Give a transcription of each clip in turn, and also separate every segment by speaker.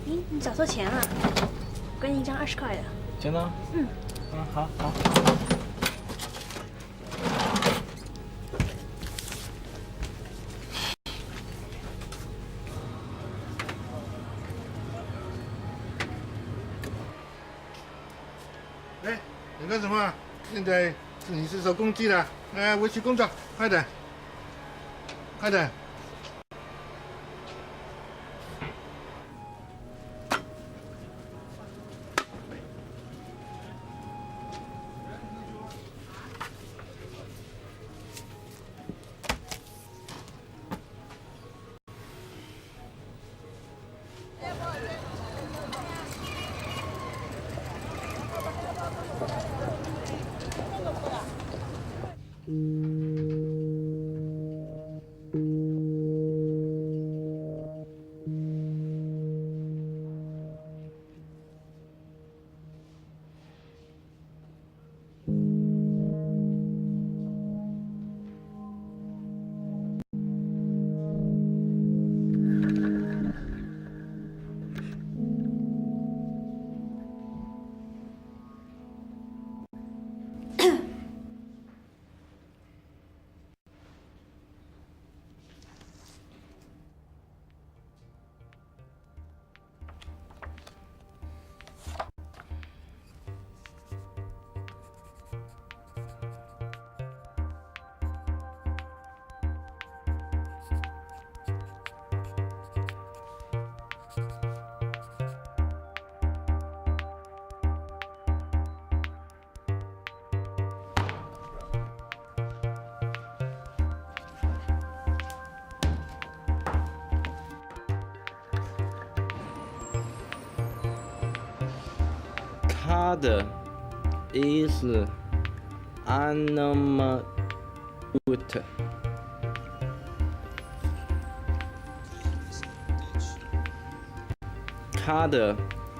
Speaker 1: 咦，你找错钱了，给你一张20块的。
Speaker 2: 真的？
Speaker 1: 嗯。
Speaker 2: 好。
Speaker 3: 哎，你干什么？现在你是手工机了，维持工作，快点，快点。
Speaker 2: Card is animate. Card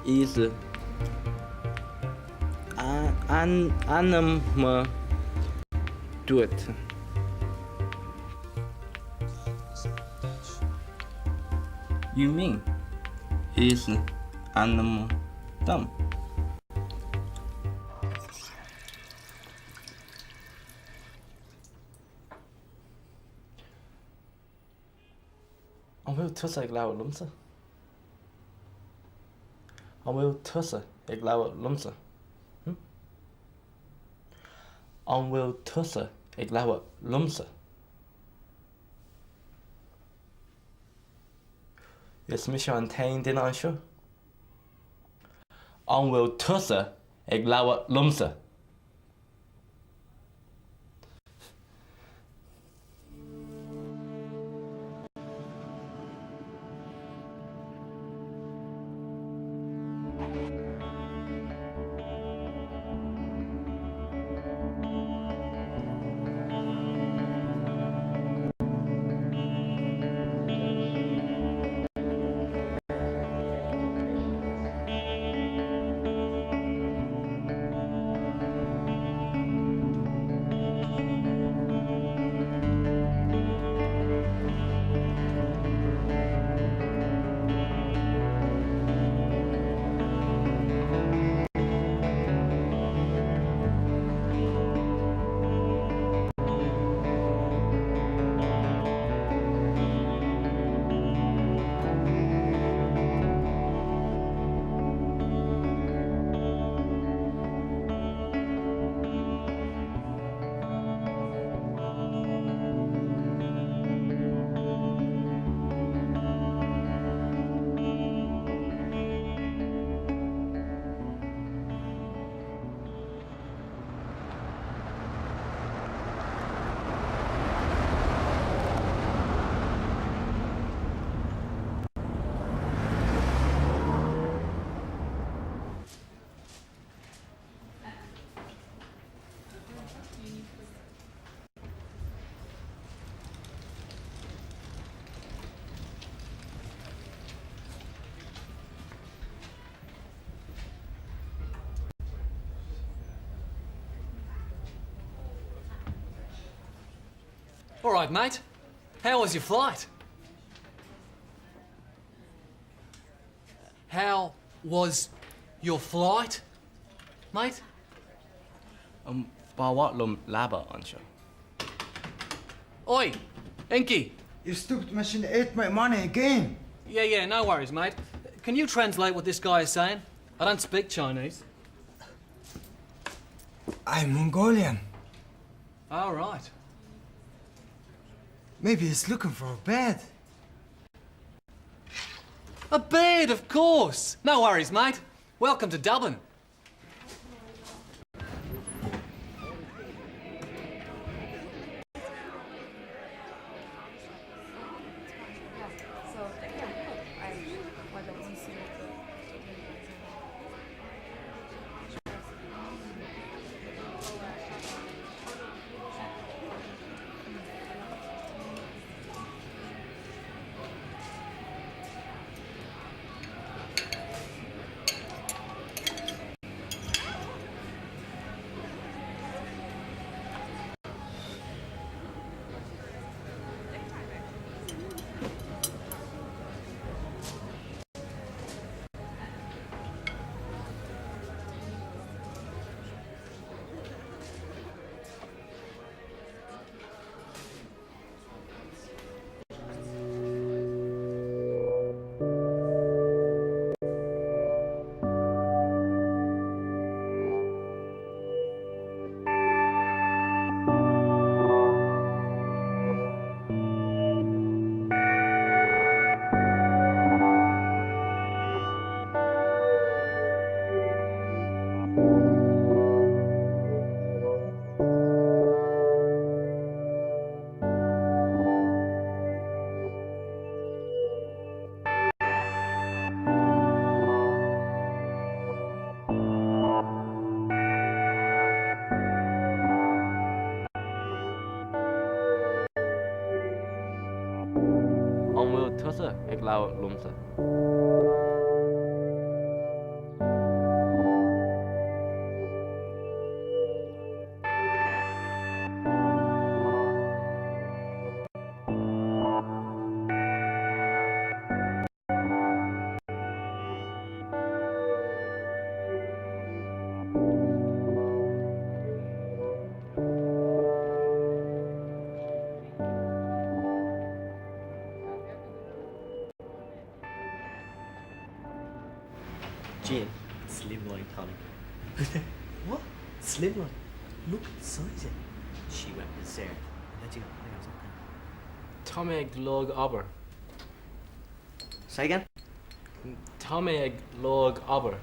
Speaker 2: is animate. You mean is animal dumb? Ông will tusse ik lauwe lumse. Ông will tusse ik lauwe lumse. Ông will tusse ik lauwe lumse. Yes, mission antain din ansjo. Ông will tusse ik lauwe lumse.
Speaker 4: All right, mate. How was your flight? How was your flight, mate?
Speaker 2: Bawat lum laba anseo.
Speaker 4: Oi, Enki.
Speaker 5: You stupid machine ate my money again.
Speaker 4: Yeah, no worries, mate. Can you translate what this guy is saying? I don't speak Chinese.
Speaker 5: I'm Mongolian.
Speaker 4: All right.
Speaker 5: Maybe he's looking for a bed.
Speaker 4: A bed, of course. No worries, mate. Welcome to Dublin.
Speaker 2: An bhfuil tusa ag leabhar lumsa.
Speaker 6: Jane, slimline Tommy. What? Slimline? Look at the size of it. She went berserk. Let you hang on something.
Speaker 2: Tommy ag log aber.
Speaker 6: Say again?
Speaker 2: Tommy ag log aber.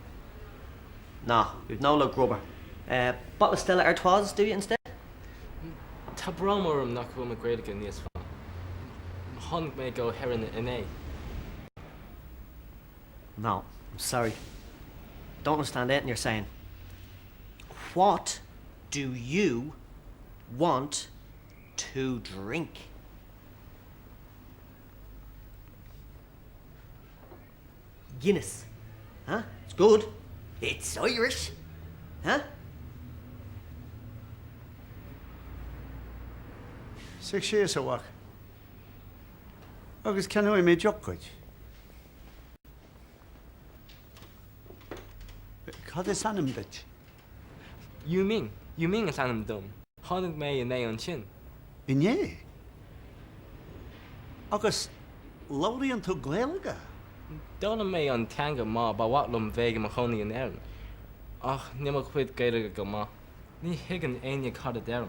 Speaker 6: Nah, you've no look rubber. Bottle of Stella Artois, do you instead?
Speaker 2: Tá bromarm nach bhfuil gaeilge níos fan. Tháinig mé go heran in é.
Speaker 6: No, I'm sorry. Don't understand anything you're saying. What do you want to drink? Guinness. Huh? It's good. It's Irish. Huh?
Speaker 7: Six years a work. Agus can I make jockage? Cad is anam bitch.
Speaker 2: You Ming is anam dum. Tháinig mé in é an sin.
Speaker 7: In ye. Agus Lowry to gaeilge.
Speaker 2: Donna mé an teanga má bawat lum bhéige mar chonaí an airan. Ach, nimmer chuid gaeilge go má. Ní higann aine cad a dearm.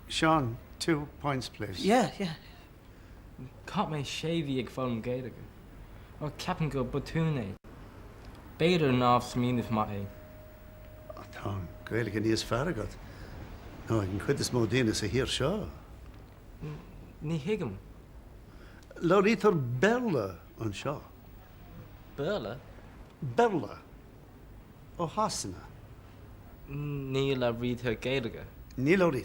Speaker 7: Sean, 2 points, please.
Speaker 6: Yeah.
Speaker 2: Cát mé séhí ag fám gaeilge. Ó ceapan go butún é. Beidir náf smíanamh má é.
Speaker 7: Tom, gaeilge níos faragad. No, I can quit this modinus a here, sure.
Speaker 2: Ní higamm.
Speaker 7: Lowry Berla on Shaw.
Speaker 2: Berla?
Speaker 7: Berla. O Hasana.
Speaker 2: Ní le ríthe gaeilge.
Speaker 7: Ní Lowry.